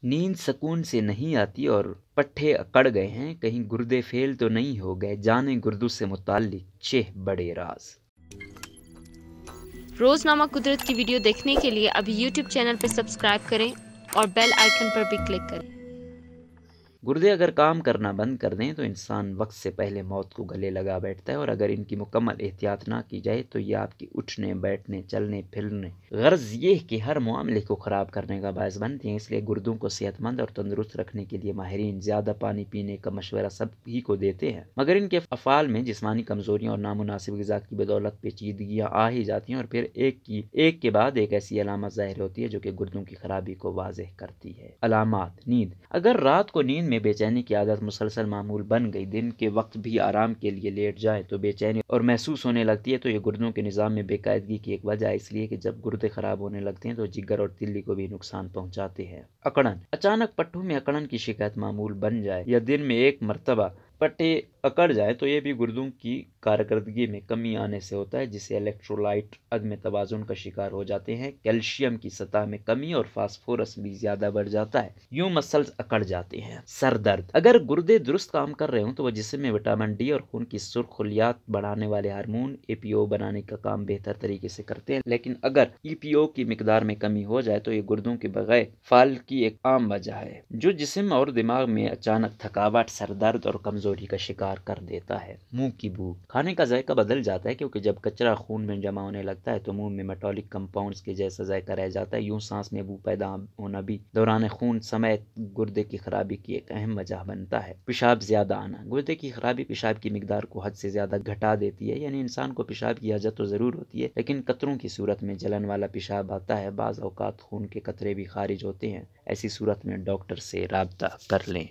नींद सुकून से नहीं आती और पट्ठे अकड़ गए हैं, कहीं गुर्दे फेल तो नहीं हो गए, जाने गुर्दों से मुताल्लिक छह बड़े राज। रोजनामा कुदरत की वीडियो देखने के लिए अभी YouTube चैनल पर सब्सक्राइब करें और बेल आइकन पर भी क्लिक करें। गुर्दे अगर काम करना बंद कर दें तो इंसान वक्त से पहले मौत को गले लगा बैठता है, और अगर इनकी मुकम्मल एहतियात ना की जाए तो ये आपकी उठने, बैठने, चलने फिरने, गर्ज ये कि हर मामले को ख़राब करने का बायस बनती हैं। इसलिए गुर्दों को सेहतमंद और तंदुरुस्त रखने के लिए माहिरीन ज़्यादा पानी पीने का मशवरा सब ही को देते हैं, मगर इनके अफ़ाल में जिस्मानी कमज़ोरियाँ और नामुनासिब ग़िज़ा की बदौलत पेचीदगियाँ आ ही जाती हैं, और फिर एक के बाद एक ऐसी अलामत ज़ाहिर होती है जो कि गुर्दों की खराबी को वाज़ेह करती है। अलामात: नींद। अगर रात को नींद में बेचैनी की आदत मुसलसल मामूल बन गई, दिन के वक्त भी आराम के लिए लेट जाए तो बेचैनी और महसूस होने लगती है, तो ये गुर्दों के निज़ाम में बेकायदगी की एक वजह है। इसलिए कि जब गुर्दे खराब होने लगते हैं तो जिगर और तिल्ली को भी नुकसान पहुंचाते हैं। अकड़न: अचानक पट्टों में अकड़न की शिकायत मामूल बन जाए या दिन में एक मरतबा पट्टे अकड़ जाए तो ये भी गुर्दों की कारकर्दगी में कमी आने से होता है, जिससे इलेक्ट्रोलाइट अदम तवाज़ुन का शिकार हो जाते हैं, कैल्शियम की सतह में कमी और फास्फोरस भी ज्यादा बढ़ जाता है, यूं मसल्स अकड़ जाते हैं। सर दर्द: अगर गुर्दे दुरुस्त काम कर रहे हो तो वह जिस्म में विटामिन डी और खून की सुर्खलियात बढ़ाने वाले हार्मोन EPO बनाने का काम बेहतर तरीके से करते हैं, लेकिन अगर EPO की मिकदार में कमी हो जाए तो ये गुर्दों के बगैर फाल की एक आम वजह है, जो जिस्म और दिमाग में अचानक थकावट, सर दर्द और कमजोरी का शिकार कर देता है। मुंह की बू: खाने का जायका बदल जाता है, क्योंकि जब कचरा खून में जमा होने लगता है तो मुंह में मेटालिक कंपाउंड्स के जैसा जायका रह जाता है। यूं सांस में बू पैदा होना भी दौरान खून समेत गुर्दे की खराबी की एक अहम वजह बनता है। पेशाब ज्यादा आना: गुर्दे की खराबी पेशाब की मिकदार को हद से ज्यादा घटा देती है, यानी इंसान को पेशाब की हजत तो जरूर होती है, लेकिन कतरों की सूरत में जलन वाला पेशाब आता है। बाज़ औक़ात खून के कतरे भी खारिज होते हैं, ऐसी सूरत में डॉक्टर से राब्ता कर लें।